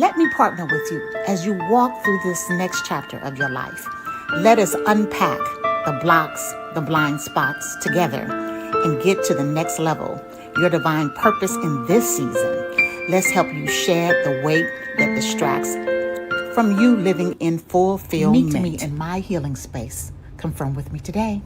Let me partner with you as you walk through this next chapter of your life. Let us unpack the blocks, the blind spots together and get to the next level, your divine purpose in this season. Let's help you shed the weight that distracts from you living in fulfillment. Meet me in my healing space. Confirm with me today.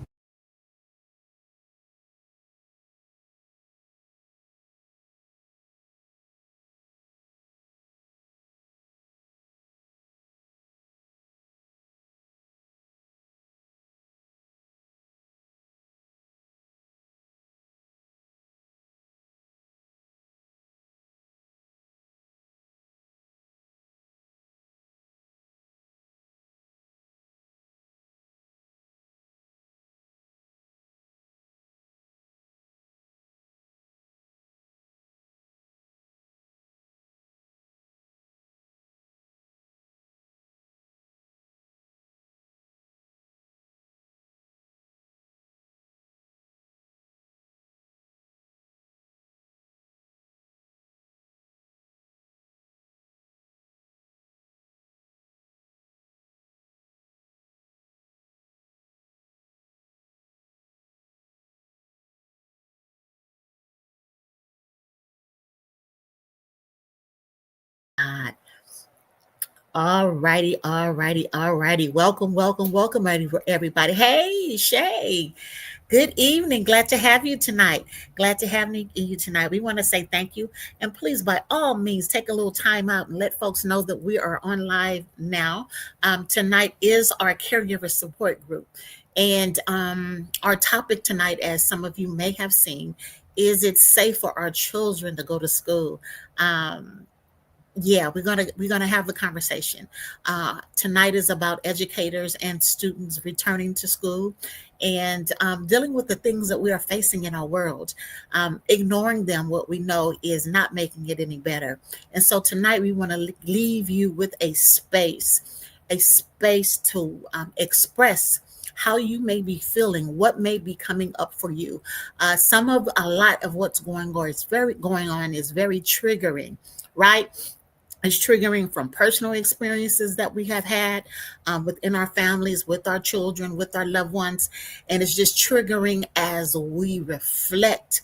All righty, all righty, all righty. Welcome, everybody. Hey, Shay. Good evening. Glad to have you tonight. Glad to have you tonight. We want to say thank you. And please, by all means, take a little time out and let folks know that we are on live now. Tonight is our caregiver support group. And our topic tonight, as some of you may have seen, is it safe for our children to go to school? Yeah, we're gonna have the conversation. Tonight is about educators and students returning to school and dealing with the things that we are facing in our world. Ignoring them, what we know is not making it any better. And so tonight we want to leave you with a space to express how you may be feeling, what may be coming up for you. A lot of what's going on is very triggering, right? It's triggering from personal experiences that we have had within our families, with our children, with our loved ones. And it's just triggering as we reflect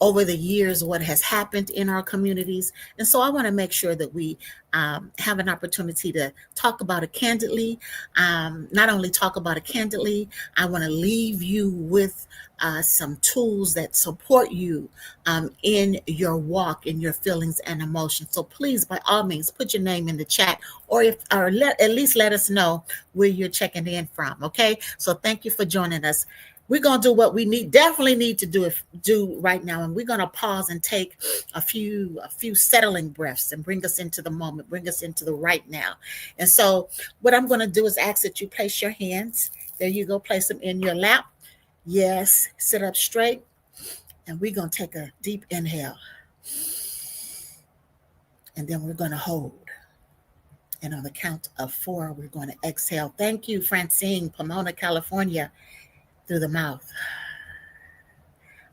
over the years what has happened in our communities. And so I want to make sure that we have an opportunity to talk about it candidly. Not only talk about it candidly, I want to leave you with some tools that support you in your walk, in your feelings and emotions. So please, by all means, put your name in the chat, or at least let us know where you're checking in from. Okay. So thank you for joining us. We're going to do what we definitely need to do right now. And we're going to pause and take a few settling breaths and bring us into the moment, bring us into the right now. And so what I'm going to do is ask that you place your hands. There you go. Place them in your lap. Yes. Sit up straight. And we're going to take a deep inhale. And then we're going to hold. And on the count of 4, we're going to exhale. Thank you, Francine, Pomona, California, through the mouth.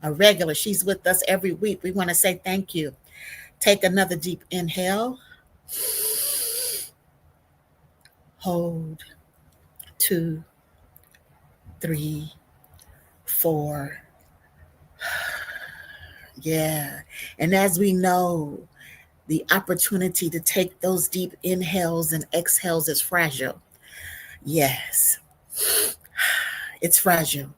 A regular, she's with us every week. We want to say thank you. Take another deep inhale. Hold. 2, 3, 4. Yeah. And as we know, the opportunity to take those deep inhales and exhales is fragile. Yes. It's fragile.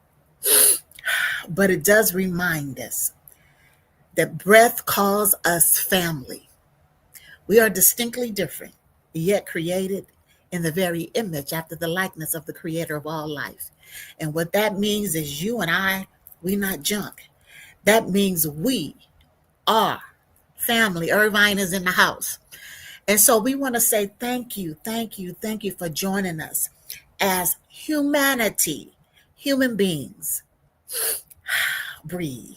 But it does remind us that breath calls us family. We are distinctly different, yet created in the very image after the likeness of the creator of all life. And what that means is you and I, we not junk. That means we are family. Irvine is in the house. And so we want to say thank you for joining us as humanity, human beings. Breathe.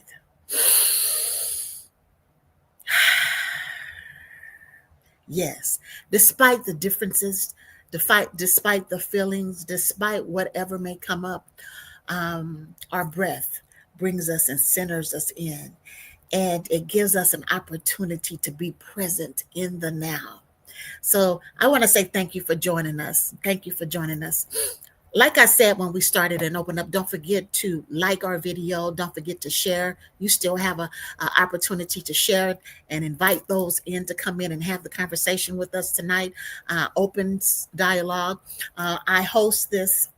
Yes, despite the differences, despite the feelings, despite whatever may come up, our breath brings us and centers us in. And it gives us an opportunity to be present in the now. So I want to say thank you for joining us. Thank you for joining us. Like I said when we started and opened up, don't forget to like our video. Don't forget to share. You still have a opportunity to share and invite those in to come in and have the conversation with us tonight. Open dialogue. I host this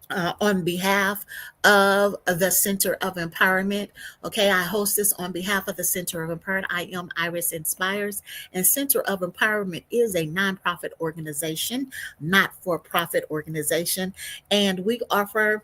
on behalf of the Center of Empowerment. Okay, I host this on behalf of the Center of Empowerment. I am Iris Inspires, and Center of Empowerment is a nonprofit organization, not for profit organization, and we offer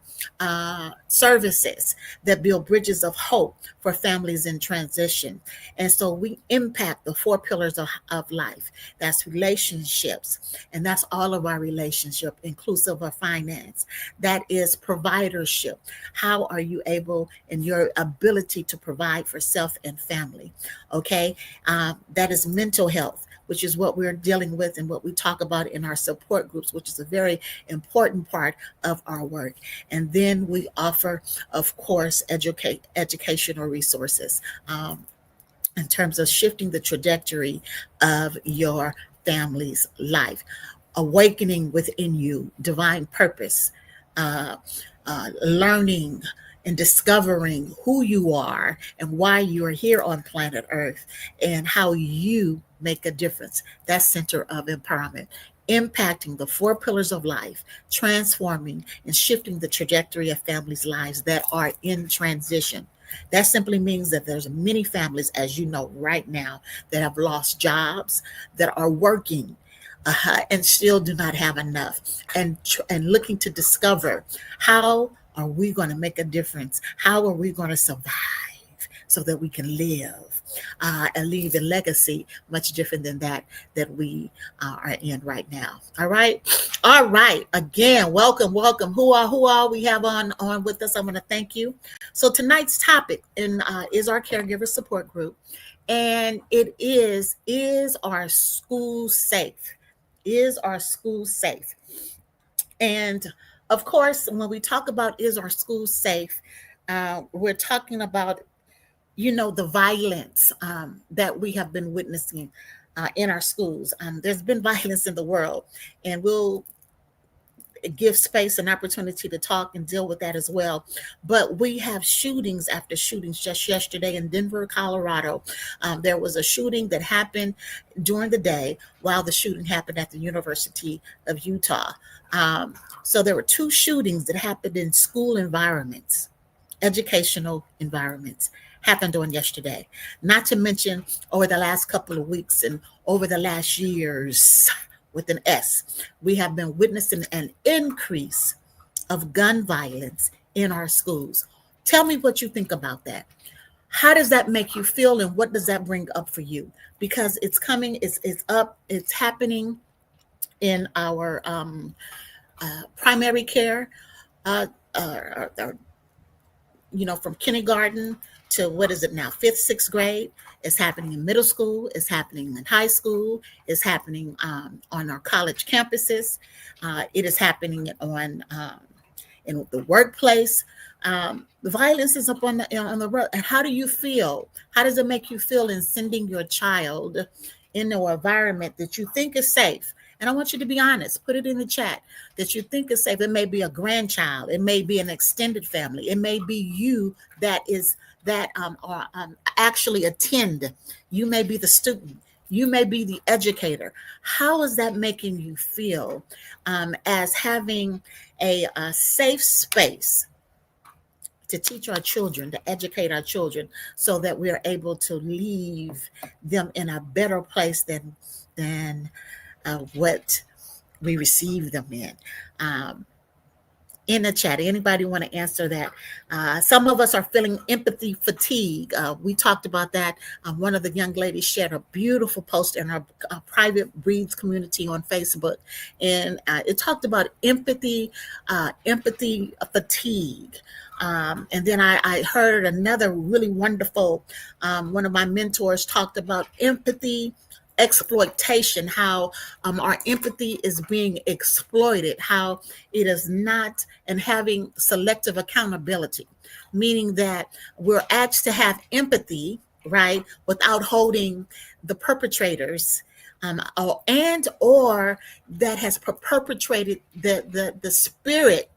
services that build bridges of hope for families in transition. And so we impact the four pillars of life. That's relationships, and that's all of our relationship, inclusive of finance. That is providership. How are you able in your ability to provide for self and family? Okay. That is mental health, which is what we're dealing with and what we talk about in our support groups, which is a very important part of our work. And then we offer, of course, educational resources in terms of shifting the trajectory of your family's life, awakening within you divine purpose, uh, learning and discovering who you are and why you are here on planet Earth and how you make a difference. That's Center of Empowerment. Impacting the four pillars of life, transforming and shifting the trajectory of families' lives that are in transition. That simply means that there's many families, as you know, right now that have lost jobs, that are working and still do not have enough, and looking to discover how are we going to make a difference? How are we going to survive so that we can live and leave a legacy much different than that we are in right now? All right. Again, welcome. Who are we have on with us? I'm going to thank you. So tonight's topic is our caregiver support group, and it is our school safe? Is our school safe? And of course, when we talk about is our school safe, we're talking about, the violence that we have been witnessing in our schools. There's been violence in the world, and we'll give space and opportunity to talk and deal with that as well. But we have shootings after shootings. Just yesterday in Denver, Colorado, there was a shooting that happened during the day while the shooting happened at the University of Utah. So there were two shootings that happened in school environments, educational environments, happened on yesterday. Not to mention over the last couple of weeks and over the last years, with an S, we have been witnessing an increase of gun violence in our schools. Tell me what you think about that. How does that make you feel, and what does that bring up for you? Because it's coming, it's up, it's happening in our primary care, uh, uh, uh, from kindergarten to what is it now, fifth, sixth grade. It's happening in middle school. It's happening in high school. It's happening on our college campuses. It is happening in the workplace. The violence is up on the road. And how do you feel? How does it make you feel in sending your child into an environment that you think is safe? And I want you to be honest. Put it in the chat that you think is safe. It may be a grandchild. It may be an extended family. It may be you that actually attend. You may be the student. You may be the educator. How is that making you feel as having a safe space to teach our children, to educate our children, so that we are able to leave them in a better place than what we receive them in the chat? Anybody want to answer that? Some of us are feeling empathy fatigue. We talked about that. One of the young ladies shared a beautiful post in our private Breeds community on Facebook, and it talked about empathy fatigue. And then I heard another really wonderful, one of my mentors talked about empathy exploitation, how our empathy is being exploited, how it is not, and having selective accountability, meaning that we're asked to have empathy, right, without holding the perpetrators or that has perpetrated the spirit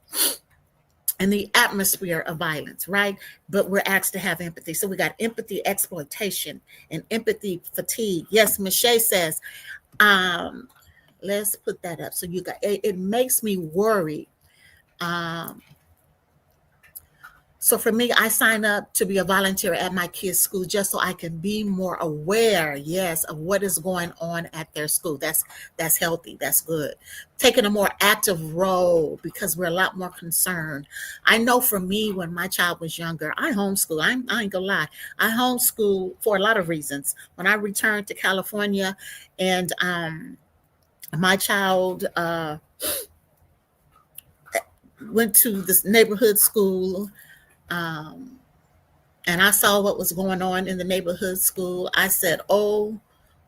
and the atmosphere of violence, right? But we're asked to have empathy. So we got empathy exploitation and empathy fatigue. Yes, Michelle says, um, let's put that up. So you got it makes me worry. Um, So for me, I sign up to be a volunteer at my kids' school just so I can be more aware, yes, of what is going on at their school. That's healthy. That's good. Taking a more active role because we're a lot more concerned. I know for me, when my child was younger, I homeschool. I ain't gonna lie. I homeschool for a lot of reasons. When I returned to California, and my child went to this neighborhood school. Um, and I saw what was going on in the neighborhood school. I said, "Oh,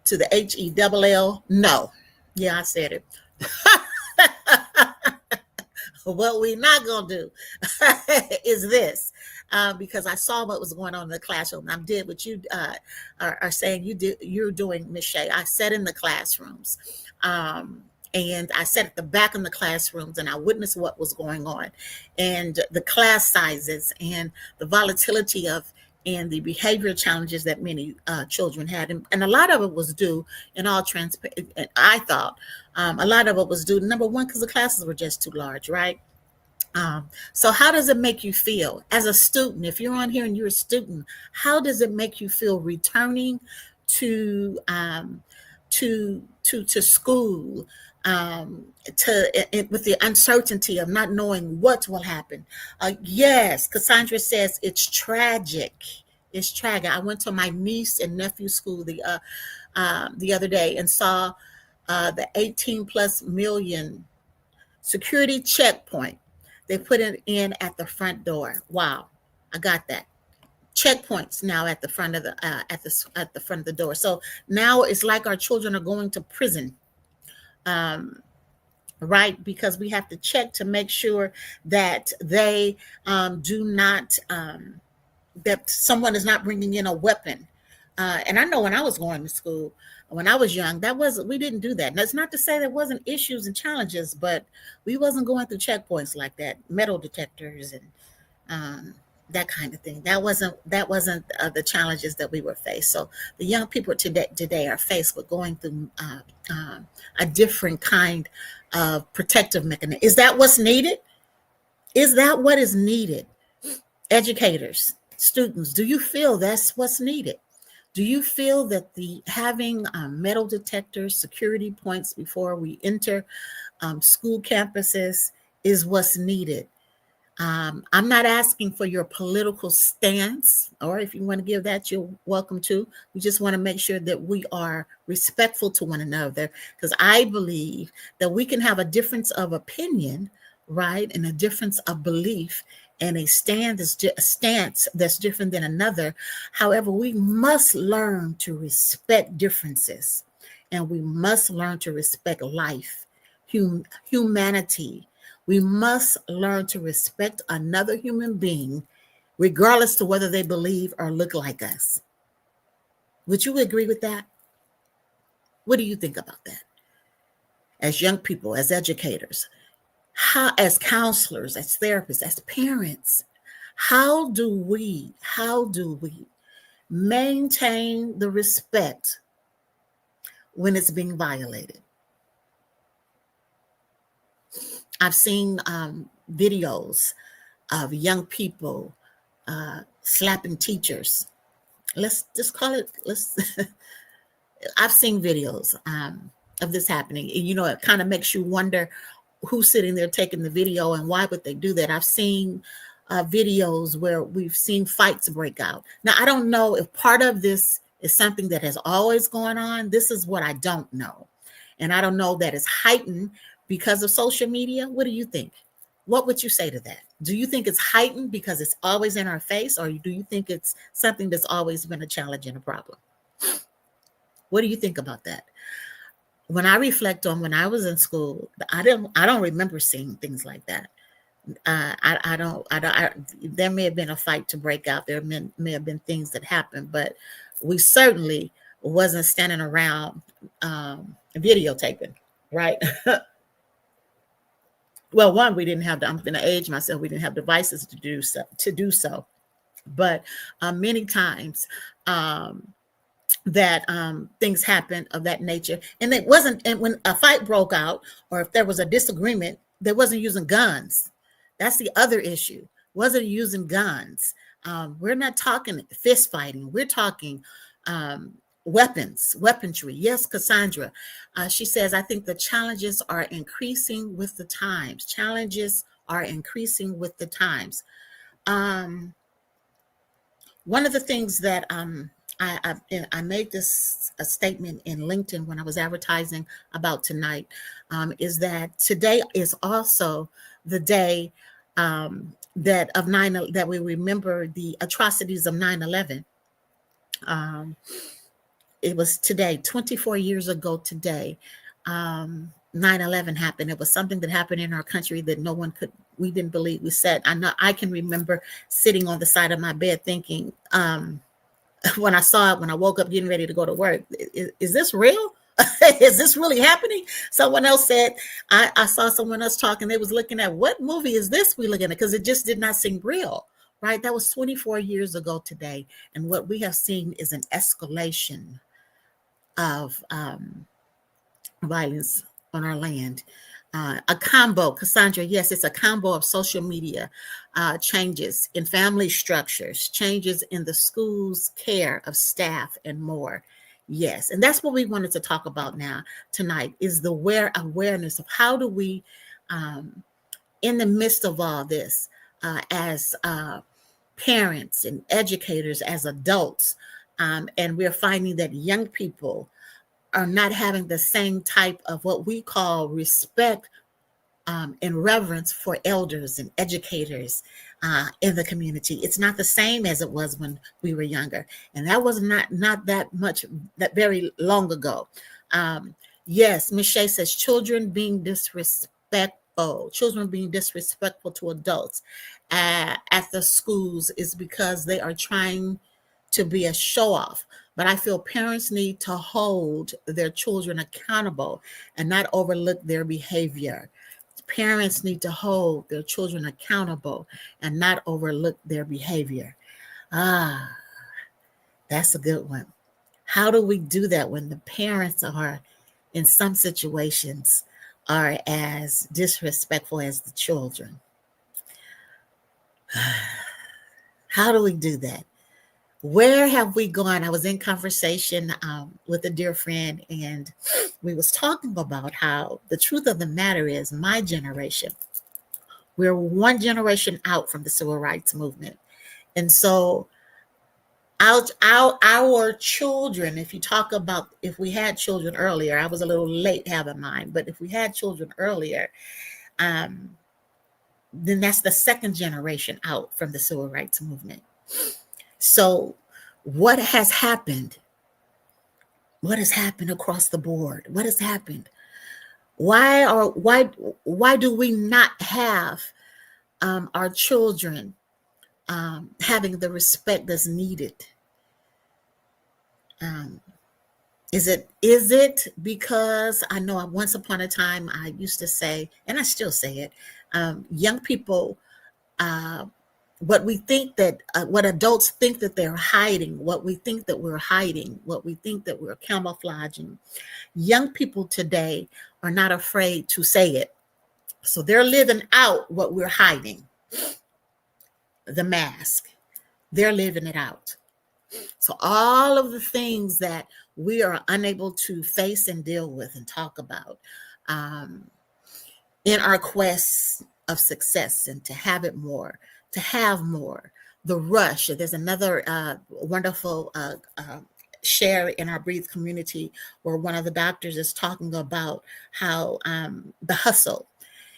to the HELL, no." Yeah, I said it. What we're not gonna do is this, because I saw what was going on in the classroom. I did what you are saying you're doing, Miss Shea. I sat in the classrooms, um, and I sat at the back in the classrooms, and I witnessed what was going on, and the class sizes, and the volatility of, and the behavior challenges that many children had, and a lot of it was due, in all transparency, I thought, a lot of it was due, number one, because the classes were just too large, right? So how does it make you feel as a student? If you're on here and you're a student, how does it make you feel returning to to school, with the uncertainty of not knowing what will happen? Yes, Cassandra says it's tragic. It's tragic. I went to my niece and nephew's school the other day and saw the 18 plus million security checkpoint. They put it in at the front door. Wow, I got that. Checkpoints now at the front of the at the front of the door. So now it's like our children are going to prison, um, right? Because we have to check to make sure that they do not that someone is not bringing in a weapon. And I know when I was going to school, when I was young, we didn't do that. And that's not to say there wasn't issues and challenges, but we wasn't going through checkpoints like that, metal detectors and um, that kind of thing. That wasn't the challenges that we were faced. So the young people today are faced with going through a different kind of protective mechanism. Is that what's needed? Is that what is needed? Educators, students, do you feel that's what's needed? Do you feel that the having metal detectors, security points before we enter school campuses is what's needed? I'm not asking for your political stance, or if you want to give that, you're welcome to. We just want to make sure that we are respectful to one another, because I believe that we can have a difference of opinion, right, and a difference of belief, and a stance that's different than another. However, we must learn to respect differences, and we must learn to respect life, humanity. We must learn to respect another human being, regardless to whether they believe or look like us. Would you agree with that? What do you think about that? As young people, as educators, as counselors, as therapists, as parents, how do we maintain the respect when it's being violated? I've seen videos of young people slapping teachers. Let's just call it. I've seen videos of this happening. It kind of makes you wonder who's sitting there taking the video and why would they do that. I've seen videos where we've seen fights break out. Now, I don't know if part of this is something that has always gone on. This is what I don't know. And I don't know that it's heightened because of social media. What do you think? What would you say to that? Do you think it's heightened because it's always in our face, or do you think it's something that's always been a challenge and a problem? What do you think about that? When I reflect on when I was in school, I don't remember seeing things like that. I don't. There may have been a fight to break out. There may have been things that happened, but we certainly wasn't standing around videotaping, right? Well, one, we didn't have I'm going to age myself. We didn't have devices to do so. But many times that things happened of that nature, and it wasn't. And when a fight broke out, or if there was a disagreement, they wasn't using guns. That's the other issue. Wasn't using guns. We're not talking fist fighting. We're talking weaponry. Yes, Cassandra. She says, I think the challenges are increasing with the times. Challenges are increasing with the times. One of the things that I made this a statement in LinkedIn when I was advertising about tonight, is that today is also the day that we remember the atrocities of 9/11. It was today, 24 years ago today. 9/11 happened. It was something that happened in our country that we didn't believe. We said, I can remember sitting on the side of my bed thinking, when I saw it, when I woke up getting ready to go to work, is this real? Is this really happening? Someone else said, I saw someone else talking. They was looking at, what movie is this we looking at? Because it just did not seem real, right? That was 24 years ago today. And what we have seen is an escalation of violence on our land. A combo, Cassandra, yes, it's a combo of social media, changes in family structures, changes in the school's care of staff, and more. Yes, and that's what we wanted to talk about tonight, is the awareness of how do we, in the midst of all this, as parents and educators, as adults, and we're finding that young people are not having the same type of what we call respect and reverence for elders and educators in the community. It's not the same as it was when we were younger, and that was not that very long ago. Yes, Ms. Shea says children being disrespectful to adults at the schools is because they are trying to be a show off. But I feel parents need to hold their children accountable and not overlook their behavior. Parents need to hold their children accountable and not overlook their behavior. That's a good one. How do we do that when the parents are, in some situations, are as disrespectful as the children? How do we do that? Where have we gone? I was in conversation with a dear friend, and we was talking about how the truth of the matter is, my generation, we're one generation out from the civil rights movement. And so our children, if we had children earlier, I was a little late having mine, but if we had children earlier, then that's the second generation out from the civil rights movement. So what has happened? What has happened across the board? What has happened? Why do we not have our children having the respect that's needed? Is it because I know once upon a time I used to say, and I still say it, young people, what adults think that they're hiding, what we think that we're hiding, what we think that we're camouflaging. Young people today are not afraid to say it. So they're living out what we're hiding. The mask. They're living it out. So all of the things that we are unable to face and deal with and talk about in our quest of success and to have it more, to have more, the rush. There's another wonderful share in our Breathe community where one of the doctors is talking about how the hustle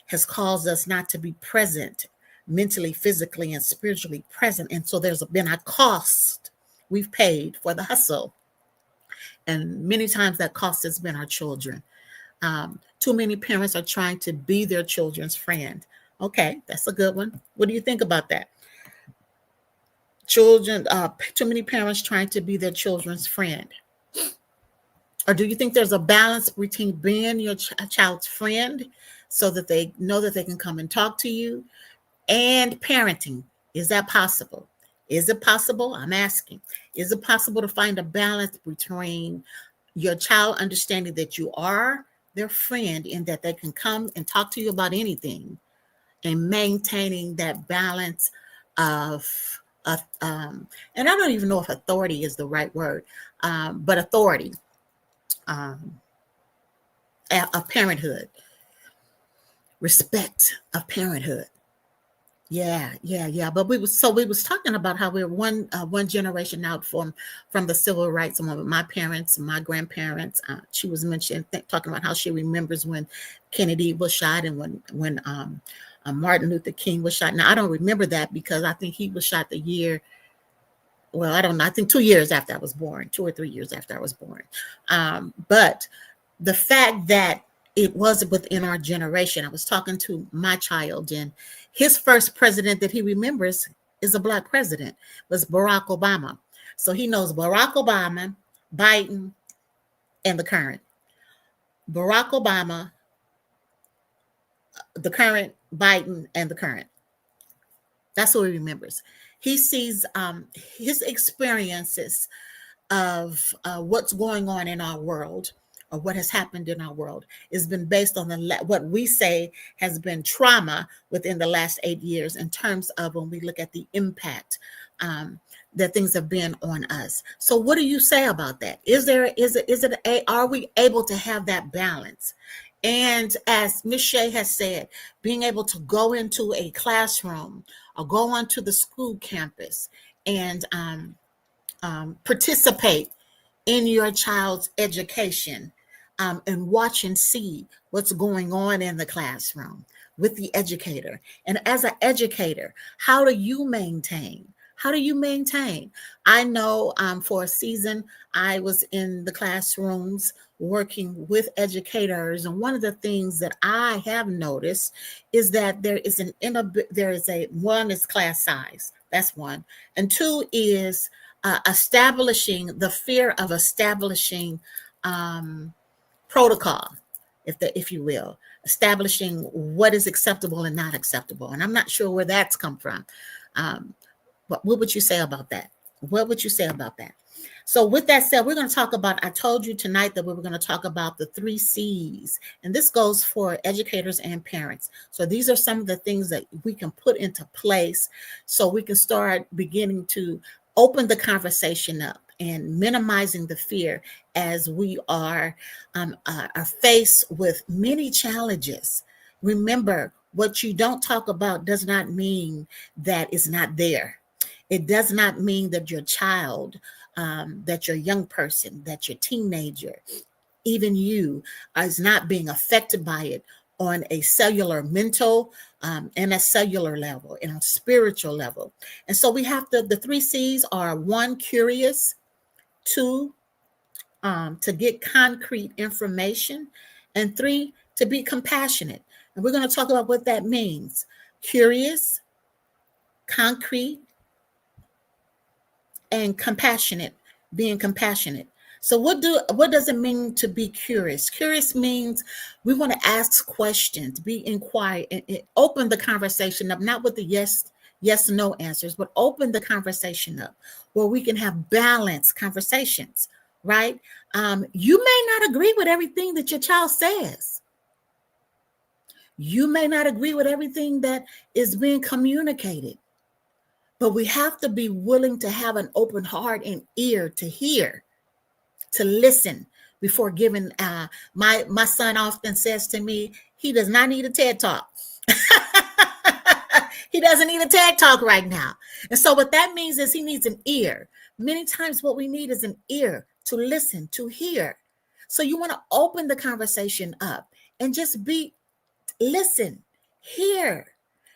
has caused us not to be present mentally, physically, and spiritually present. And so there's been a cost we've paid for the hustle. And many times that cost has been our children. Too many parents are trying to be their children's friend. Okay, that's a good one. What do you think about that? Too many parents trying to be their children's friend. Or do you think there's a balance between being your child's friend so that they know that they can come and talk to you, and parenting? Is that possible? Is it possible? I'm asking. Is it possible to find a balance between your child understanding that you are their friend and that they can come and talk to you about anything, and maintaining that balance of, and I don't even know if authority is the right word, but authority um, of parenthood, respect of parenthood. Yeah, yeah, yeah. But we was talking about how we're one generation out from the civil rights. Some of my parents, my grandparents. She was mentioning talking about how she remembers when Kennedy was shot and when Martin Luther King was shot. Now I don't remember that because I think he was shot the year. Well, I don't know. I think 2 years after I was born, 2 or 3 years after I was born. But the fact that it was within our generation. I was talking to my child, and his first president that he remembers is a Black president, was Barack Obama. So he knows Barack Obama, Biden, and the current. Barack Obama, the current, Biden, and the current. That's what he remembers. He sees his experiences of what's going on in our world, or what has happened in our world, has been based on what we say has been trauma within the last 8 years, in terms of when we look at the impact that things have been on us. So what do you say about that? Are we able to have that balance? And as Ms. Shea has said, being able to go into a classroom or go onto the school campus and participate in your child's education, and watch and see what's going on in the classroom with the educator. And as an educator, how do you maintain? How do you maintain? I know for a season, I was in the classrooms working with educators. And one of the things that I have noticed is that one is class size. That's one. And two is establishing the fear of establishing protocol, if you will, establishing what is acceptable and not acceptable. And I'm not sure where that's come from. But what would you say about that? What would you say about that? So with that said, we're going to talk about, I told you tonight that we were going to talk about the 3 C's, and this goes for educators and parents. So these are some of the things that we can put into place so we can start beginning to open the conversation up and minimizing the fear as we are faced with many challenges. Remember, what you don't talk about does not mean that it's not there. It does not mean that your child, that your young person, that your teenager, even you, is not being affected by it on a cellular, mental, and a cellular level, and a spiritual level. And so we have the 3 C's are: 1, curious; 2, to get concrete information; and 3, to be compassionate. And we're going to talk about what that means: curious, concrete, and compassionate, being compassionate. So what does it mean to be curious? Curious means we want to ask questions, be inquire, and open the conversation up, not with the yes no answers, but open the conversation up where we can have balanced conversations, right? You may not agree with everything that your child says. You may not agree with everything that is being communicated. But we have to be willing to have an open heart and ear to hear, to listen before giving. My son often says to me, he does not need a TED Talk. He doesn't need a TED Talk right now. And so what that means is he needs an ear. Many times what we need is an ear to listen, to hear. So you want to open the conversation up and just listen, hear,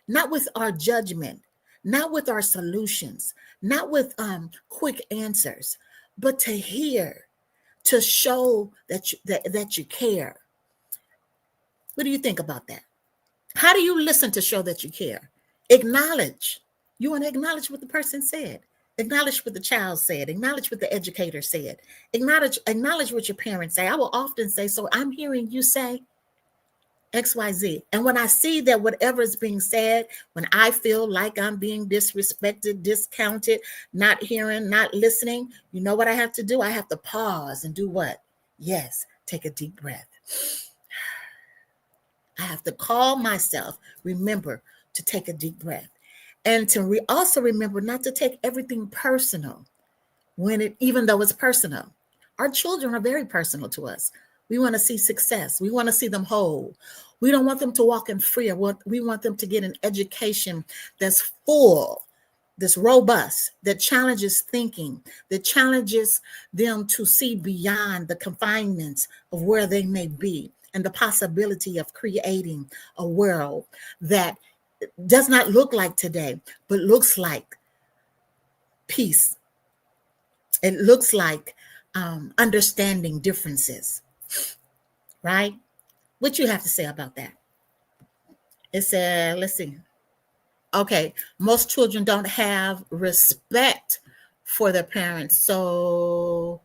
not with our judgment, not with our solutions, not with quick answers, but to hear, to show that you care. What do you think about that? How do you listen to show that you care? Acknowledge. You want to acknowledge what the person said. Acknowledge what the child said. Acknowledge what the educator said. Acknowledge what your parents say. I will often say, so I'm hearing you say XYZ. And when I see that whatever is being said, when I feel like I'm being disrespected, discounted, not hearing, not listening, you know what I have to do? I have to pause and do what? Yes, take a deep breath. I have to call myself, remember to take a deep breath. And to also remember not to take everything personal even though it's personal. Our children are very personal to us. We want to see success. We want to see them whole. We don't want them to walk in fear. We want them to get an education that's full, that's robust, that challenges thinking, that challenges them to see beyond the confinements of where they may be and the possibility of creating a world that does not look like today, but looks like peace. It looks like understanding differences, right? What you have to say about that? It said, let's see. Okay, most children don't have respect for their parents. So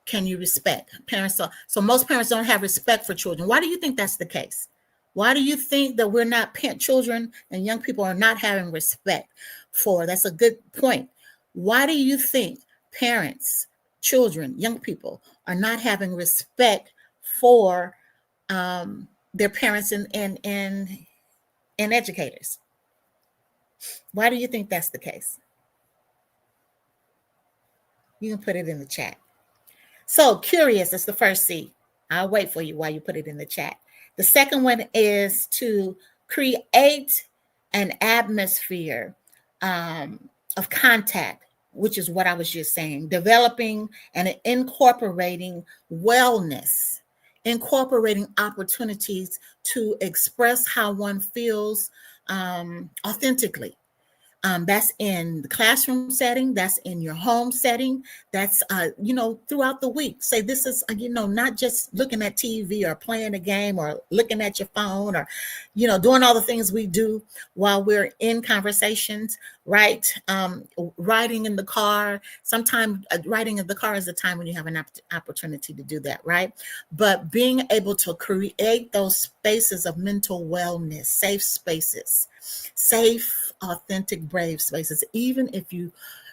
can you respect parents? So most parents don't have respect for children. Why do you think that's the case? Why do you think that we're not children and young people are not having respect for? That's a good point. Why do you think parents, children, young people are not having respect for their parents and educators? Why do you think that's the case? You can put it in the chat. So curious is the first C. I'll wait for you while you put it in the chat. The second one is to create an atmosphere of contact, which is what I was just saying, developing and incorporating wellness, incorporating opportunities to express how one feels authentically. That's in the classroom setting, that's in your home setting, that's, throughout the week. Say this is, not just looking at TV or playing a game or looking at your phone or, doing all the things we do while we're in conversations, right? Riding in the car. Sometimes riding in the car is the time when you have an opportunity to do that, right? But being able to create those spaces of mental wellness, safe spaces, safe, authentic, brave spaces, even if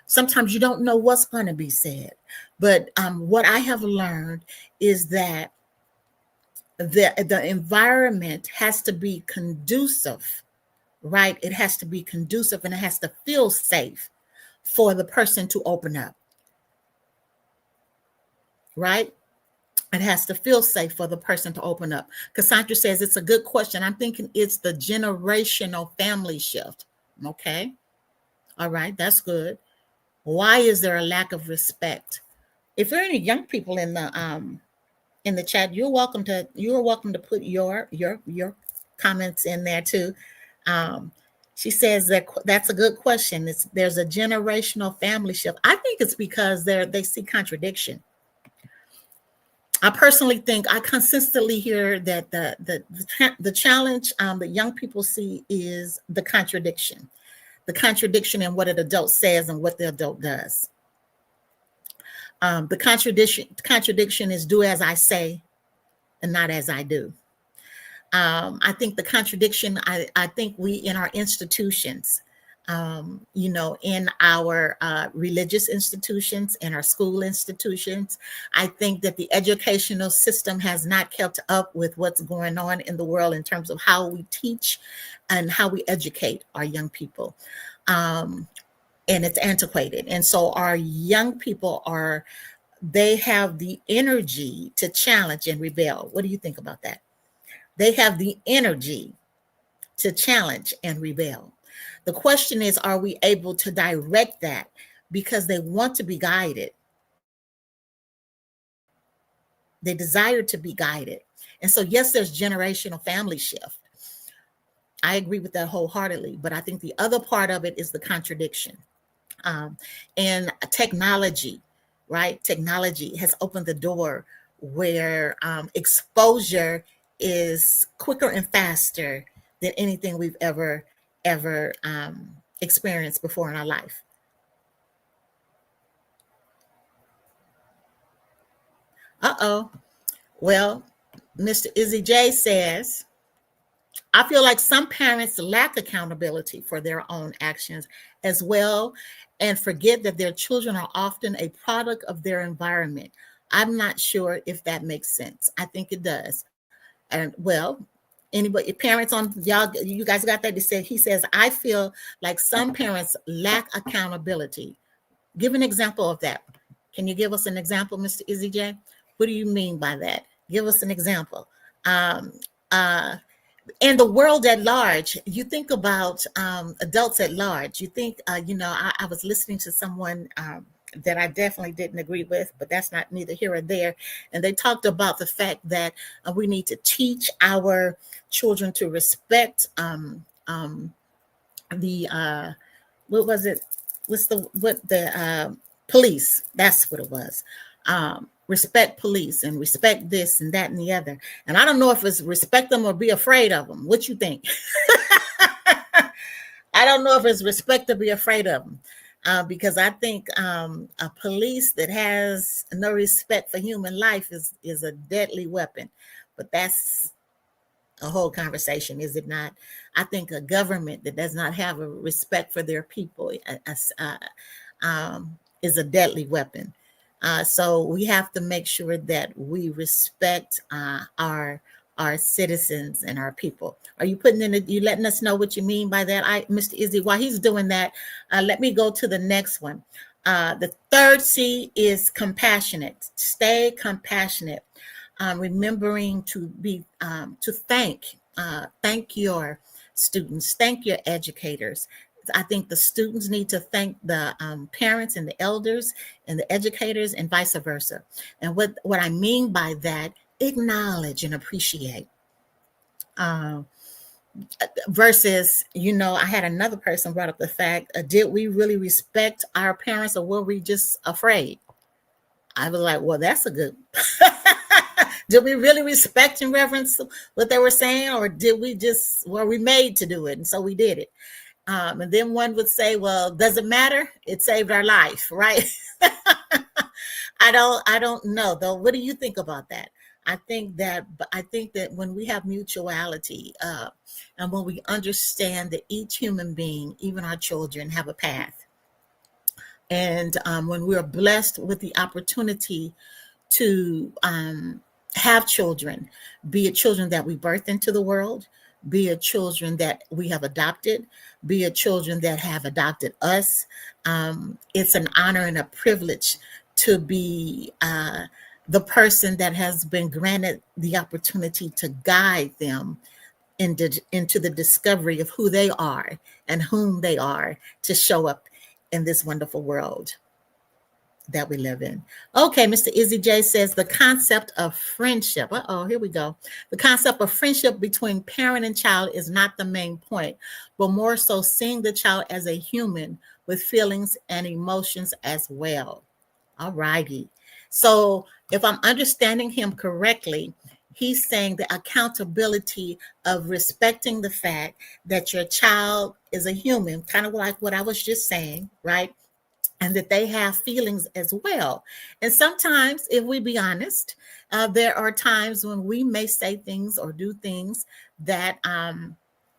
sometimes you don't know what's going to be said. But what I have learned is that the environment has to be conducive, right? It has to be conducive and it has to feel safe for the person to open up, right? It has to feel safe for the person to open up. Cassandra says it's a good question. I'm thinking it's the generational family shift. Okay. All right. That's good. Why is there a lack of respect? If there are any young people in the chat, you're welcome to put your comments in there too. She says that's a good question. There's a generational family shift. I think it's because they see contradiction. I personally think I consistently hear that the challenge that young people see is the contradiction in what an adult says and what the adult does. The contradiction is do as I say and not as I do. I think the contradiction, I think we in our institutions, in our religious institutions, in our school institutions, I think that the educational system has not kept up with what's going on in the world in terms of how we teach and how we educate our young people. And it's antiquated. And so our young people they have the energy to challenge and rebel. What do you think about that? They have the energy to challenge and rebel. The question is, are we able to direct that because they want to be guided? They desire to be guided. And so, yes, there's generational family shift. I agree with that wholeheartedly. But I think the other part of it is the contradiction. And technology, right? Technology has opened the door where exposure is quicker and faster than anything we've ever experienced before in our life. Uh-oh. Well, Mr. Izzy J says, I feel like some parents lack accountability for their own actions as well and forget that their children are often a product of their environment. I'm not sure if that makes sense. I think it does. And well, anybody, parents on y'all, you guys got that? He says, I feel like some parents lack accountability. Give an example of that. Can you give us an example, Mr. Izzy J? What do you mean by that? Give us an example. Um, uh, and the world at large, you think about adults at large. You think, I was listening to someone that I definitely didn't agree with, but that's not neither here or there. And they talked about the fact that we need to teach our children to respect the what was it? What the police? That's what it was. Respect police and respect this and that and the other. And I don't know if it's respect them or be afraid of them. What you think? I don't know if it's respect or be afraid of them. Because I think a police that has no respect for human life is a deadly weapon. But that's a whole conversation, is it not? I think a government that does not have a respect for their people is a deadly weapon. So we have to make sure that we respect our citizens and our people. Are you putting in? You letting us know what you mean by that? Mr. Izzy, while he's doing that, let me go to the next one. The third C is compassionate. Stay compassionate. Remembering to be to thank your students, thank your educators. I think the students need to thank the parents and the elders and the educators and vice versa. And what I mean by that, acknowledge and appreciate. Uh, Versus, I had another person brought up the fact, did we really respect our parents or were we just afraid? I was like, well, that's a good. Did we really respect and reverence what they were saying, or were we made to do it, and so we did it? And then one would say, well, does it matter? It saved our life, right? I don't know though. What do you think about that? I think that when we have mutuality, and when we understand that each human being, even our children, have a path, and when we're blessed with the opportunity to have children, be it children that we birth into the world, be it children that we have adopted, be it children that have adopted us. It's an honor and a privilege to be the person that has been granted the opportunity to guide them into the discovery of who they are and whom they are to show up in this wonderful world that we live in. Okay, Mr. Izzy J says the concept of friendship. Here we go. The concept of friendship between parent and child is not the main point, but more so seeing the child as a human with feelings and emotions as well. All righty. So if I'm understanding him correctly, he's saying the accountability of respecting the fact that your child is a human, kind of like what I was just saying, right? And that they have feelings as well. And sometimes, if we be honest, there are times when we may say things or do things that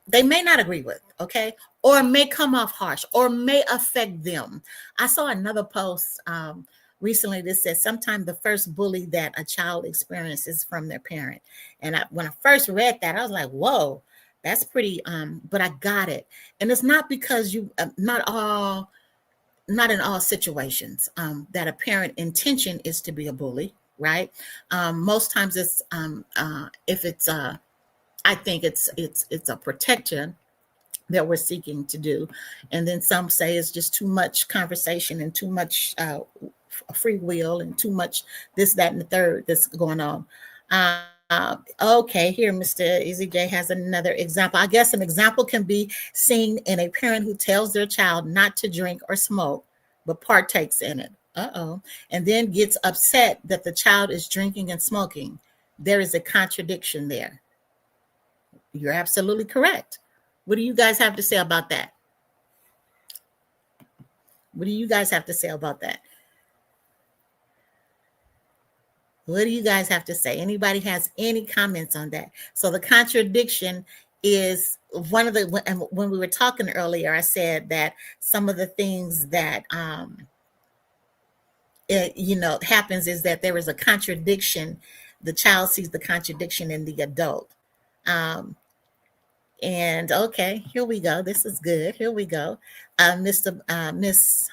they may not agree with, okay, or may come off harsh or may affect them. I saw another post recently that said sometimes the first bully that a child experiences from their parent. And when I first read that, I was like, whoa, that's pretty, but I got it. And it's not because not in all situations that a parent intention is to be a bully, right? Most times it's if it's I think it's a protection that we're seeking to do, and then some say it's just too much conversation and too much free will and too much this, that, and the third that's going on. Okay, here Mr. EZJ has another example. I guess an example can be seen in a parent who tells their child not to drink or smoke, but partakes in it. And then gets upset that the child is drinking and smoking. There is a contradiction there. You're absolutely correct. What do you guys have to say about that? What do you guys have to say about that? What do you guys have to say? Anybody has any comments on that? So the contradiction is one of the, when we were talking earlier, I said that some of the things that happens is that there is a contradiction. The child sees the contradiction in the adult. Um, and okay, here we go. This is good. Here we go. Miss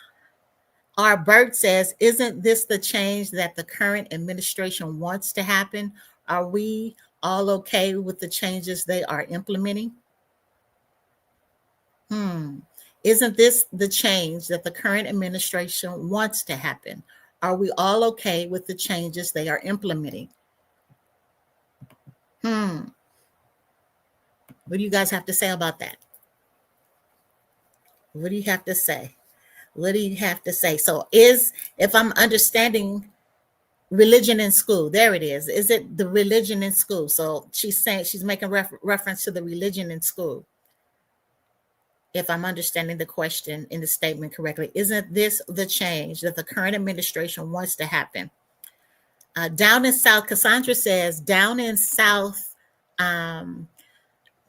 R. Burt says, isn't this the change that the current administration wants to happen? Are we all okay with the changes they are implementing? Isn't this the change that the current administration wants to happen? Are we all okay with the changes they are implementing? What do you guys have to say about that? What do you have to say? What do you have to say? So if I'm understanding religion in school, there it is it the religion in school? So she's saying, she's making reference to the religion in school. If I'm understanding the question in the statement correctly, isn't this the change that the current administration wants to happen? Down in South, Cassandra says, down in South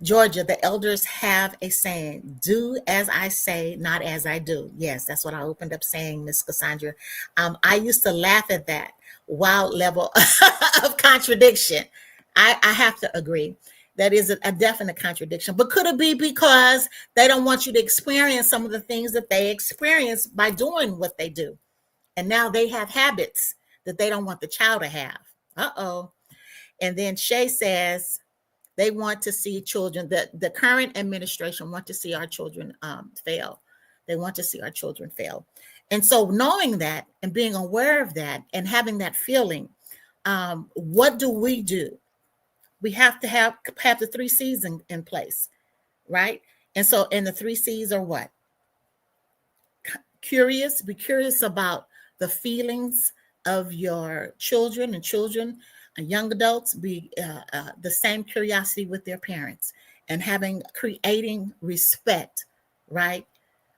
Georgia, the elders have a saying, do as I say, not as I do. Yes, that's what I opened up saying, Miss Cassandra. I used to laugh at that wild level of contradiction. I have to agree. That is a definite contradiction. But could it be because they don't want you to experience some of the things that they experience by doing what they do? And now they have habits that they don't want the child to have. Uh-oh. And then Shay says, they want to see children, the current administration want to see our children fail. They want to see our children fail. And so knowing that and being aware of that and having that feeling, what do? We have to have the 3 C's in place, right? And so, and the 3 C's are what? Curious, be curious about the feelings of your children and young adults. Be the same curiosity with their parents and creating respect, right?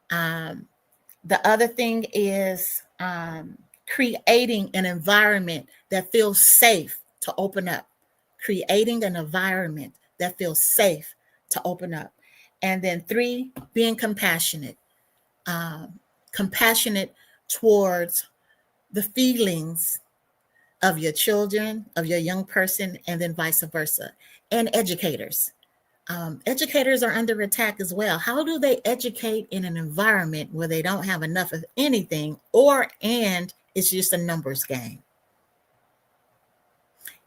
The other thing is creating an environment that feels safe to open up. Creating an environment that feels safe to open up. And then 3, being compassionate. Compassionate towards the feelings of your children, of your young person, and then vice versa. And educators. Educators are under attack as well. How do they educate in an environment where they don't have enough of anything, and it's just a numbers game?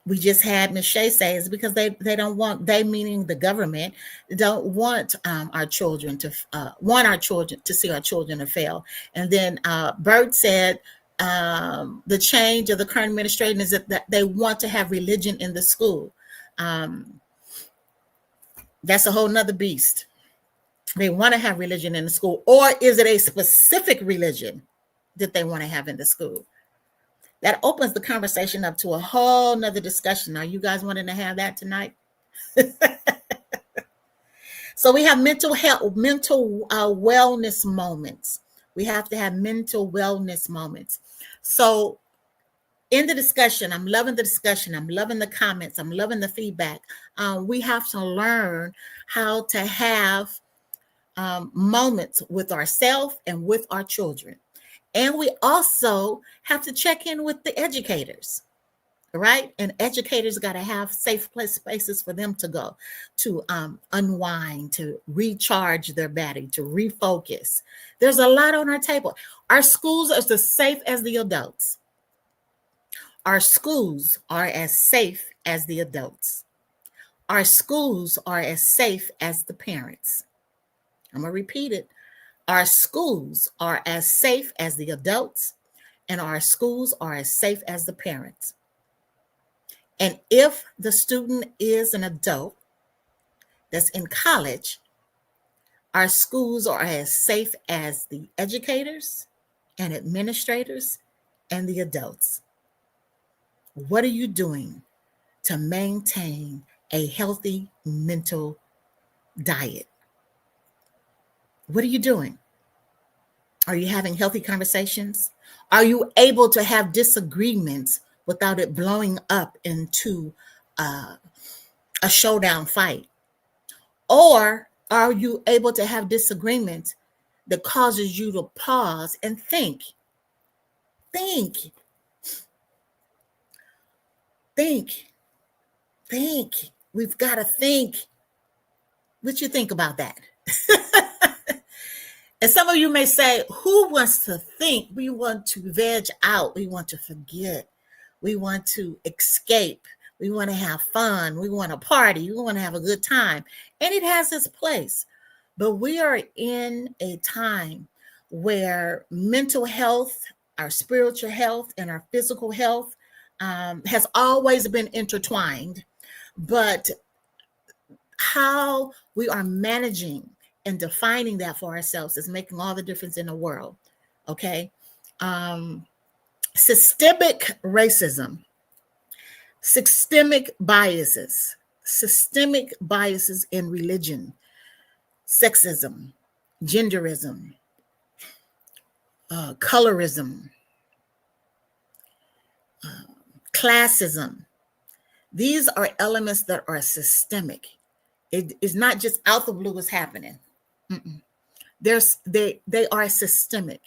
We just had Ms. Shea say it's because they don't want, they meaning the government, don't want our children to see our children to fail. And then Bert said the change of the current administration is that they want to have religion in the school. That's a whole nother beast. They want to have religion in the school, or is it a specific religion that they want to have in the school? That opens the conversation up to a whole nother discussion. Are you guys wanting to have that tonight? So we have mental health, mental wellness moments. We have to have mental wellness moments. So in the discussion, I'm loving the discussion. I'm loving the comments. I'm loving the feedback. We have to learn how to have moments with ourselves and with our children. And we also have to check in with the educators, right? And educators got to have safe spaces for them to go, to unwind, to recharge their battery, to refocus. There's a lot on our table. Our schools are as safe as the adults. Our schools are as safe as the adults. Our schools are as safe as the parents. I'm going to repeat it. Our schools are as safe as the adults, and our schools are as safe as the parents. And if the student is an adult that's in college, our schools are as safe as the educators and administrators and the adults. What are you doing to maintain a healthy mental diet? What are you doing? Are you having healthy conversations? Are you able to have disagreements without it blowing up into a showdown fight? Or are you able to have disagreements that causes you to pause and think, think, think, think? We've got to think. What you think about that? And some of you may say, who wants to think? We want to veg out. We want to forget. We want to escape. We want to have fun. We want to party. We want to have a good time. And it has its place. But we are in a time where mental health, our spiritual health, and our physical health has always been intertwined. But how we are managing and defining that for ourselves is making all the difference in the world. Okay. Systemic racism, systemic biases in religion, sexism, genderism, colorism, classism. These are elements that are systemic. It is not just out the blue is happening. They are systemic.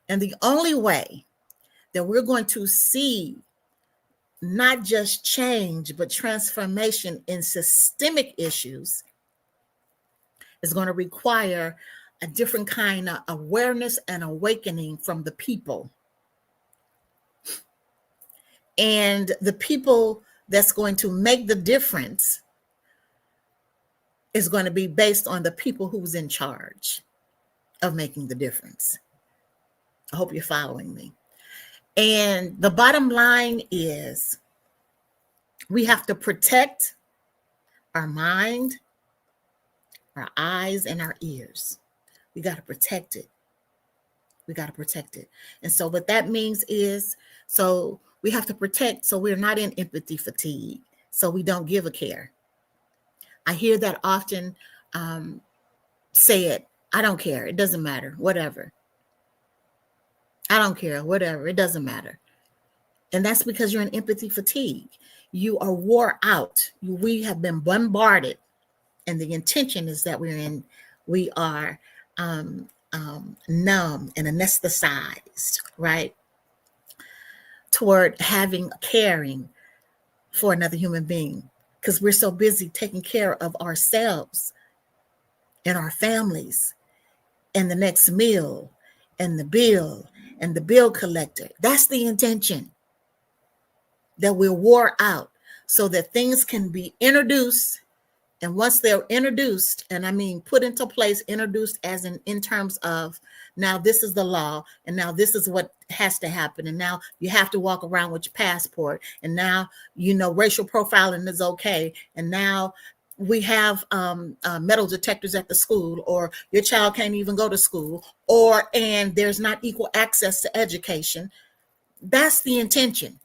And the only way that we're going to see not just change, but transformation in systemic issues is going to require a different kind of awareness and awakening from the people. And the people that's going to make the difference is going to be based on the people who's in charge of making the difference. I hope you're following me. And the bottom line is we have to protect our mind, our eyes, and our ears. We got to protect it. We got to protect it. And so what that means is, so we have to protect so we're not in empathy fatigue, so we don't give a care. I hear that often said, I don't care. It doesn't matter. Whatever. I don't care. Whatever. It doesn't matter. And that's because you're in empathy fatigue. You are wore out. We have been bombarded. And the intention is that we are numb and anesthetized, right? Toward caring for another human being. Because we're so busy taking care of ourselves and our families and the next meal and the bill collector. That's the intention, that we're wore out so that things can be introduced. And once they're introduced, and I mean put into place, introduced as in terms of, now this is the law, and now this is what has to happen, and now you have to walk around with your passport, and now racial profiling is okay, and now we have metal detectors at the school, or your child can't even go to school, and there's not equal access to education. That's the intention.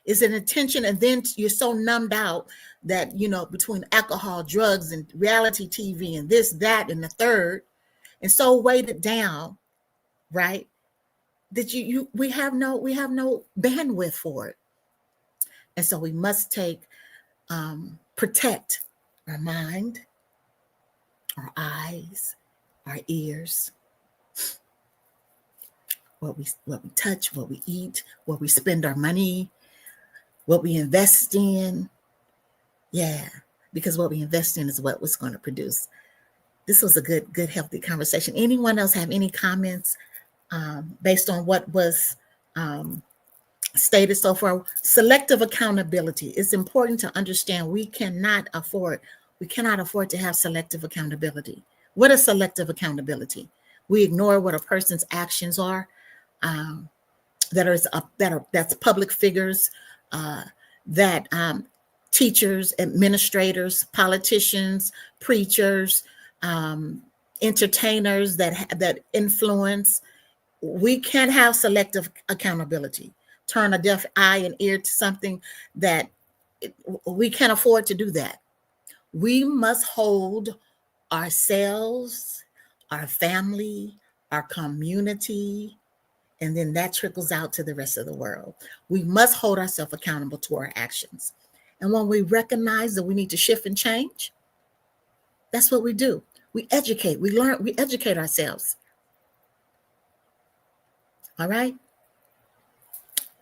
Is an intention, and then you're so numbed out that between alcohol, drugs, and reality TV, and this, that, and the third, and so weighted down, right? That we have no bandwidth for it, and so we must protect our mind, our eyes, our ears, what we touch, what we eat, what we spend our money, what we invest in. Yeah, because what we invest in is what was going to produce. This was a good, healthy conversation. Anyone else have any comments based on what was stated so far? Selective accountability. It's important to understand we cannot afford to have selective accountability. What is selective accountability? We ignore what a person's actions are, that's public figures, that teachers, administrators, politicians, preachers, entertainers that influence. We can't have selective accountability. Turn a deaf eye and ear to something that we can't afford to do that. We must hold ourselves, our family, our community, And then that trickles out to the rest of the world. We must hold ourselves accountable to our actions. And when we recognize that we need to shift and change, that's what we do. We educate, we learn, we educate ourselves. All right?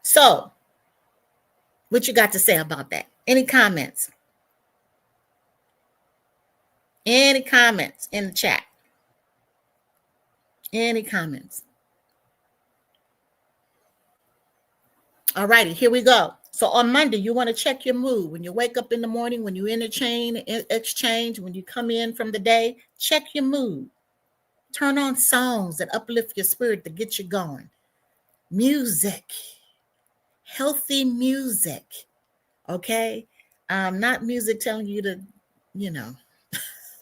So, what you got to say about that? Any comments? Any comments in the chat? Any comments? All righty, here we go. So on Monday, you want to check your mood. When you wake up in the morning, when you exchange, when you come in from the day, check your mood. Turn on songs that uplift your spirit to get you going. Music, healthy music, okay? Not music telling you to,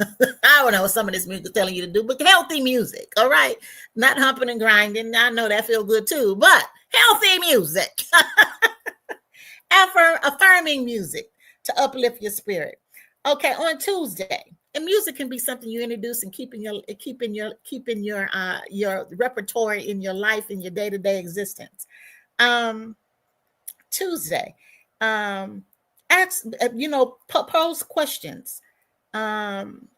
I don't know what some of this music is telling you to do, but healthy music, all right? Not humping and grinding. I know that feels good too, but healthy music. Affirming music to uplift your spirit. Okay, on Tuesday, and music can be something you introduce and keep in your repertoire in your life, in your day-to-day existence. Tuesday, ask, pose questions.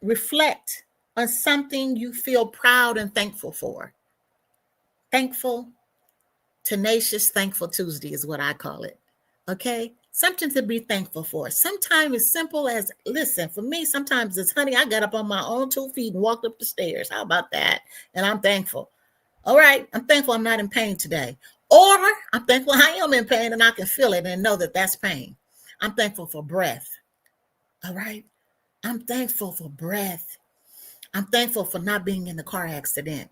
Reflect on something you feel proud and thankful for. Thankful, tenacious, thankful Tuesday is what I call it. Okay, something to be thankful for. Sometimes it's simple as, listen, for me, sometimes it's, honey, I got up on my own 2 feet and walked up the stairs. How about that? And I'm thankful. All right, I'm thankful I'm not in pain today. Or I'm thankful I am in pain and I can feel it and know that that's pain. I'm thankful for breath. All right, I'm thankful for breath. I'm thankful for not being in the car accident.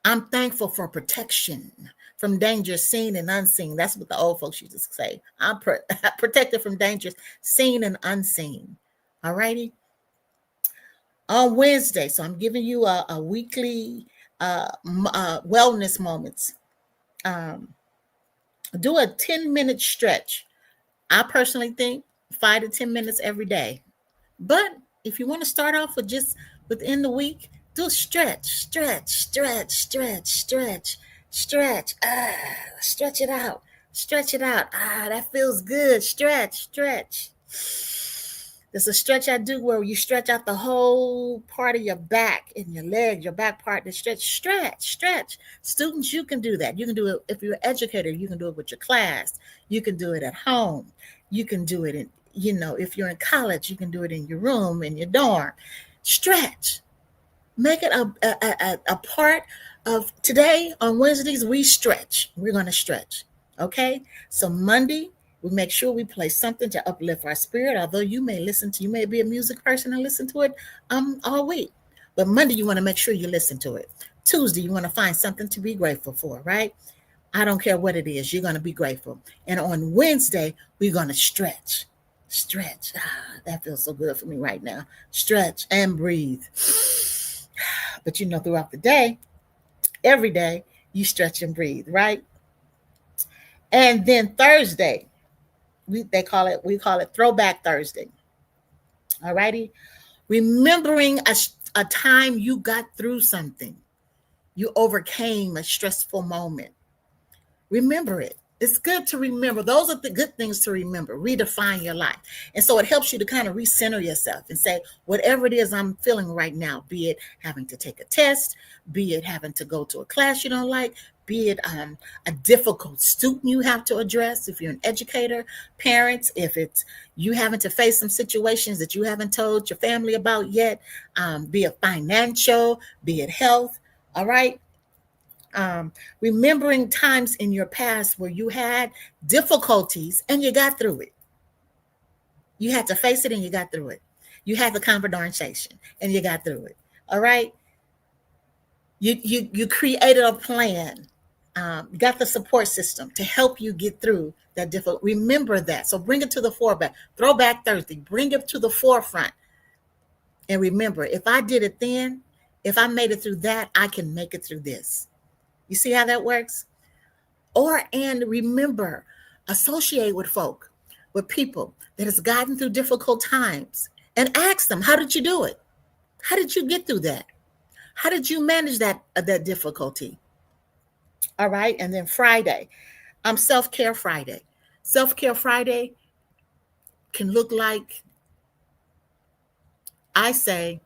I'm thankful for protection from danger seen and unseen. That's what the old folks used to say. I'm protected from dangers seen and unseen. All righty. On Wednesday, so I'm giving you a weekly wellness moments. Do a 10-minute stretch. I personally think 5 to 10 minutes every day. But if you want to start off with just within the week, do a stretch. Stretch it out. That feels good. Stretch. There's a stretch I do where you stretch out the whole part of your back and your leg, your back part, to stretch. Students, you can do that. You can do it if you're an educator. You can do it with your class. You can do it at home. You can do it in, if you're in college, you can do it in your room, in your dorm. Stretch. Make it a part of today. On Wednesdays, we stretch. We're going to stretch. Okay. So Monday, we make sure we play something to uplift our spirit. Although you may be a music person and listen to it all week. But Monday, you want to make sure you listen to it. Tuesday, you want to find something to be grateful for, right? I don't care what it is. You're going to be grateful. And on Wednesday, we're going to stretch. That feels so good for me right now. Stretch and breathe. But throughout the day, every day, you stretch and breathe, right? And then Thursday, we call it Throwback Thursday. All righty. Remembering a time you got through something. You overcame a stressful moment. Remember it. It's good to remember. Those are the good things to remember. Redefine your life. And so it helps you to kind of recenter yourself and say, whatever it is I'm feeling right now, be it having to take a test, be it having to go to a class you don't like, be it a difficult student you have to address, if you're an educator, parents, if it's you having to face some situations that you haven't told your family about yet, be it financial, be it health, all right? Remembering times in your past where you had difficulties and you got through it. You had to face it and you got through it. You had the conversation and you got through it. All right. You created a plan. Got the support system to help you get through that difficult. Remember that. So bring it to the forefront. Throwback Thursday. Bring it to the forefront. And remember, if I did it then, if I made it through that, I can make it through this. You see how that works? And remember, associate with people that has gotten through difficult times and ask them, how did you do it? How did you get through that? How did you manage that difficulty? All right. And then Friday, self-care Friday. Self-care Friday can look like, I say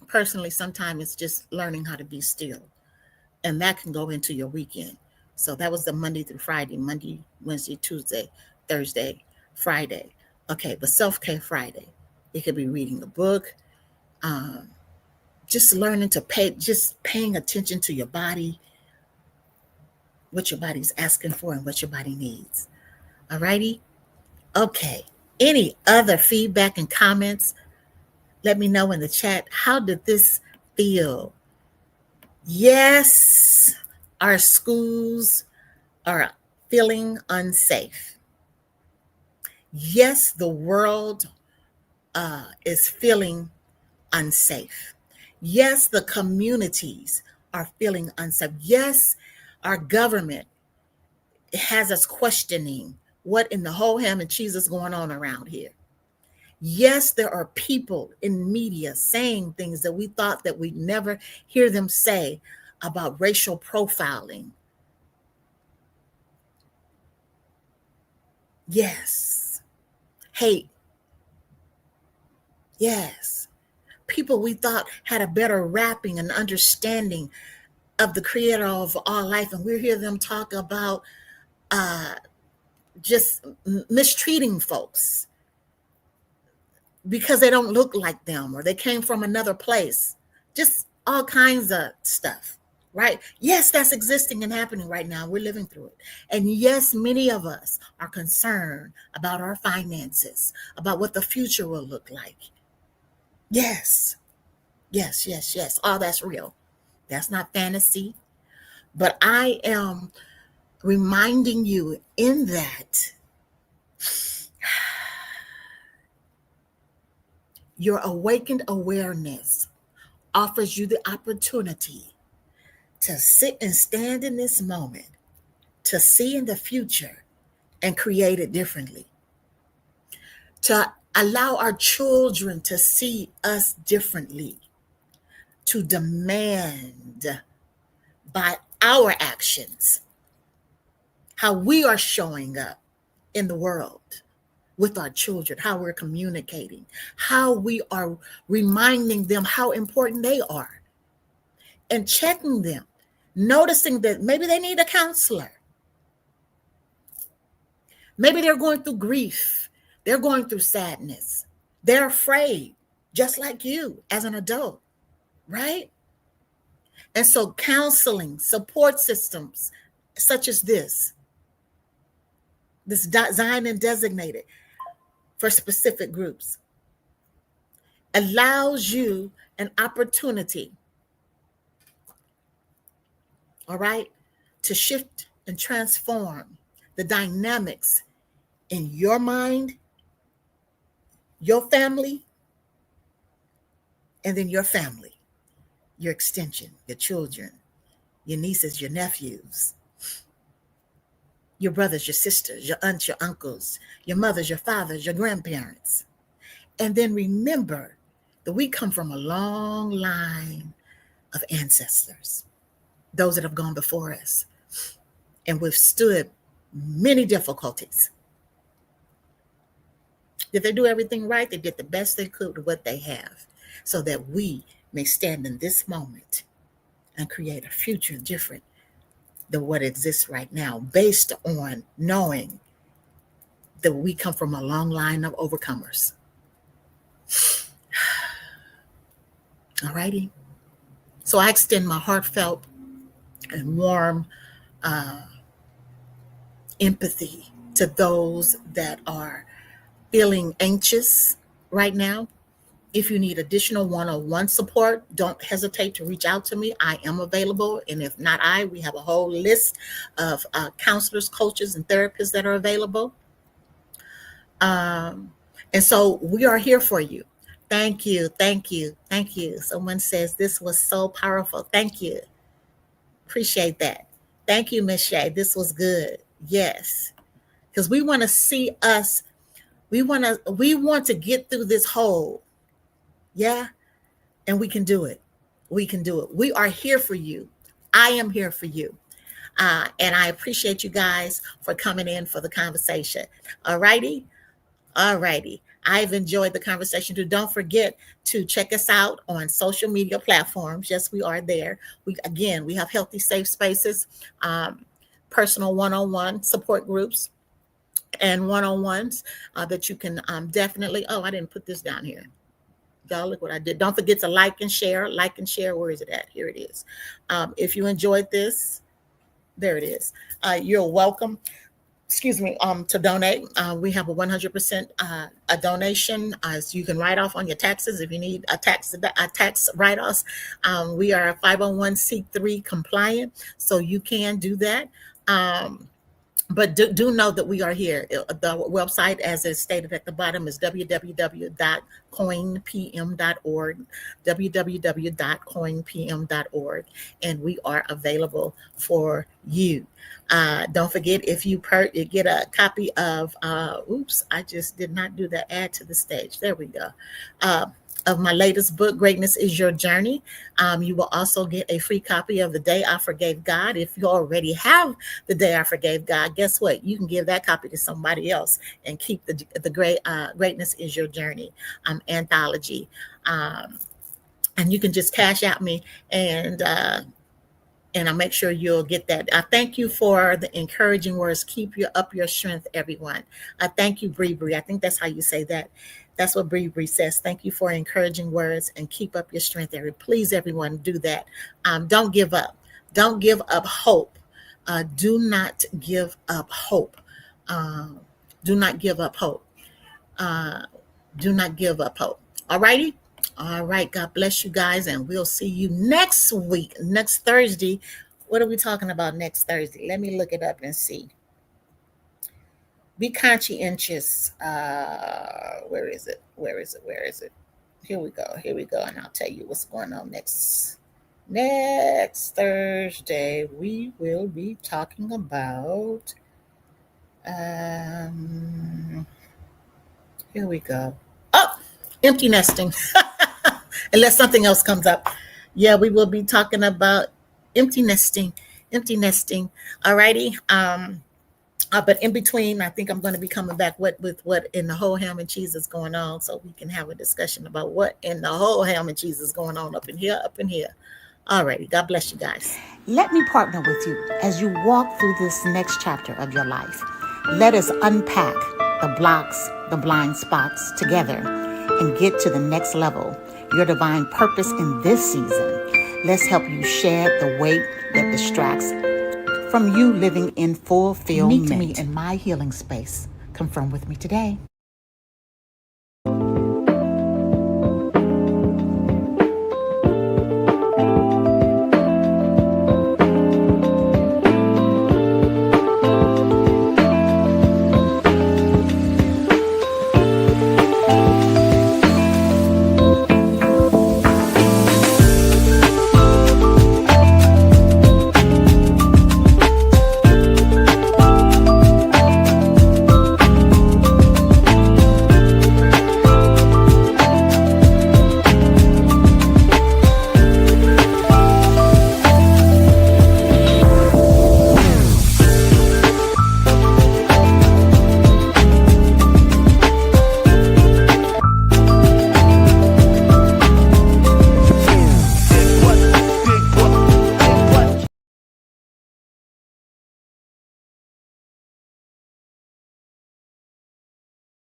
personally, sometimes it's just learning how to be still. And that can go into your weekend. So that was the Monday through Friday, Monday, Wednesday, Tuesday, Thursday, Friday. Okay, but self-care Friday, it could be reading a book, um, just learning to just paying attention to your body, what your body's asking for and what your body needs. All righty? Okay. Any other feedback and comments? Let me know in the chat. How did this feel? Yes, our schools are feeling unsafe. Yes, the world is feeling unsafe. Yes, the communities are feeling unsafe. Yes, our government has us questioning what in the whole ham and cheese is going on around here. Yes, there are people in media saying things that we thought that we'd never hear them say about racial profiling. Yes. Hate. Yes. People we thought had a better wrapping and understanding of the creator of all life, and we hear them talk about uh, just mistreating folks because they don't look like them or they came from another place. Just all kinds of stuff, right? Yes, that's existing and happening right now. We're living through it. And yes, many of us are concerned about our finances, about what the future will look like. Yes, yes, yes, yes. All that's real. That's not fantasy. But I am reminding you in that your awakened awareness offers you the opportunity to sit and stand in this moment, to see in the future and create it differently, to allow our children to see us differently, to demand by our actions how we are showing up in the world with our children, how we're communicating, how we are reminding them how important they are, and checking them, noticing that maybe they need a counselor. Maybe they're going through grief. They're going through sadness. They're afraid, just like you as an adult, right? And so, counseling, support systems such as this designed and designated for specific groups, allows you an opportunity, all right, to shift and transform the dynamics in your mind, your family, and then your family, your extension, your children, your nieces, your nephews, your brothers, your sisters, your aunts, your uncles, your mothers, your fathers, your grandparents. And then remember that we come from a long line of ancestors, those that have gone before us and withstood many difficulties. Did they do everything right? They did the best they could with what they have so that we may stand in this moment and create a future different than what exists right now, based on knowing that we come from a long line of overcomers. All righty. So I extend my heartfelt and warm uh, empathy to those that are feeling anxious right now. If you need additional one-on-one support, don't hesitate to reach out to me. I am available. And if not we have a whole list of counselors, coaches, and therapists that are available. Um, and so we are here for you. Thank you. Thank you. Thank you. Someone says this was so powerful. Thank you. Appreciate that. Thank you, Miss Shay. This was good. Yes. Because we want to see us, we want to get through this hole. Yeah. And we can do it. We can do it. We are here for you. I am here for you. And I appreciate you guys for coming in for the conversation. All righty. All righty. I've enjoyed the conversation too. Don't forget to check us out on social media platforms. Yes, we are there. We have healthy, safe spaces, personal one-on-one support groups, and one-on-ones that you can definitely. Oh, I didn't put this down here. Y'all, look what I did. Don't forget to like and share. Like and share. Where is it at? Here it is. If you enjoyed this, there it is. You're welcome. Excuse me, to donate. We have a 100% a donation. So you can write off on your taxes if you need a tax write-offs. We are 501c3 compliant, so you can do that. But do know that we are here. The website, as is stated at the bottom, is www.coinpm.org, www.coinpm.org, and we are available for you. Don't forget, if you get a copy of, oops, I just did not do the add to the stage. There we go. Of my latest book, Greatness is Your Journey. You will also get a free copy of The Day I Forgave God. If you already have The Day I Forgave God, guess what? You can give that copy to somebody else and keep the Greatness is Your Journey anthology. And you can just cash out me, and I'll make sure you'll get that. I thank you for the encouraging words. Keep up your strength, everyone. I thank you, Bree. I think that's how you say that. That's what Bree says. Thank you for encouraging words, and keep up your strength, everyone. Please, everyone, do that. Don't give up. Don't give up hope. Do not give up hope. Do not give up hope. Do not give up hope. All righty? All right. God bless you guys, and we'll see you next week, next Thursday. What are we talking about next Thursday? Let me look it up and see. Be conscientious. Where is it? Here we go. And I'll tell you what's going on next Thursday. We will be talking about, here we go. Oh, empty nesting. Unless something else comes up. Yeah, we will be talking about empty nesting. All righty. But in between, I think I'm going to be coming back with what in the whole ham and cheese is going on, so we can have a discussion about what in the whole ham and cheese is going on up in here. All righty. God bless you guys. Let me partner with you as you walk through this next chapter of your life. Let us unpack the blocks, the blind spots together and get to the next level, your divine purpose in this season. Let's help you shed the weight that distracts from you living in fulfillment. Meet me in my healing space. Confirm with me today.